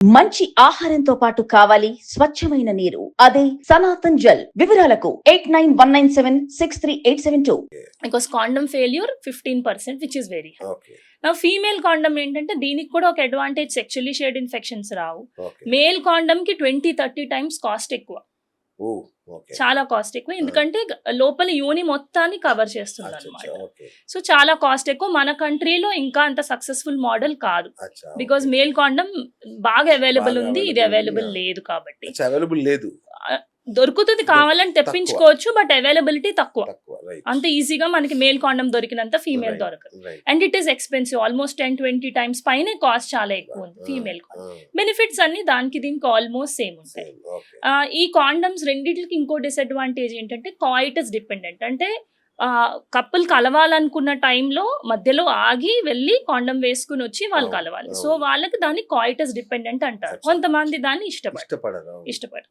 మంచి ఆహారంతో పాటు కావాలి స్వచ్ఛమైన నీరు, అదే సనాతన్ జల్. వివరాలకు 8919763872. Because condom failure 15%, which is very high. Okay నా ఫీమేల్ కాండమ్ ఏంటంటే దీనికి కూడా ఒక అడ్వాంటేజ్, సెక్షువల్లీ షేర్డ్ ఇన్ఫెక్షన్స్ రావు. ఓకే మేల్ కాండమ్ కి 20-30 టైమ్స్ కాస్ట్ ఎక్కువ, ఓ ఓకే చాలా కాస్ట్ ఎక్కువ. ఎందుకంటే లోపల యూని మొత్తాన్ని కవర్ చేస్తుంది అచ్చా అనమాట. ఓకే సో చాలా కాస్ట్ ఎక్కువ. మన కంట్రీలో ఇంకా అంత సక్సెస్ఫుల్ మోడల్ కాదు, అచ్చా బికాస్ మేల్ కాండమ్ బాగా అవైలబుల్ బాగా ఉంది, ఇది available అవైలబుల్ ఉంది. లేదు. కాబట్టి అచ్చా అవైలబుల్ లేదు, దొరుకుతుంది, కావాలని తెప్పించుకోవచ్చు, బట్ అవైలబిలిటీ తక్కువ. తక్కువ రైట్ అంత ఈజీగా మనకి మేల్ కాండమ్ దొరికినంత ఫీమేల్ దొరకదు. Right and it is expensive, almost 10-20 times పైనే కాస్ట్ చాలా ఎక్కువ ఉంది ఫీమేల్ కాండమ్. బెనిఫిట్స్ అన్ని దానికి దీనికి ఆల్మోస్ట్ సేమ్ ఉంటాయి. ఓకే ఈ కాండమ్స్ రెండిట్లకి ఇంకో డిసడ్వాంటేజ్ ఏంటంటే కాయిటస్ డిపెండెంట్. అంటే కప్పుల్ కలవాలనుకున్న టైంలో మధ్యలో ఆగి వెళ్ళి కాండమ్ వేసుకుని వచ్చి వాళ్ళు కలవాలి. సో వాళ్ళకి దాన్ని కాయిటస్ డిపెండెంట్ అంటారు. కొంతమంది దాన్ని ఇష్టపడరు. ఇష్టపడరు ఇష్టపడరు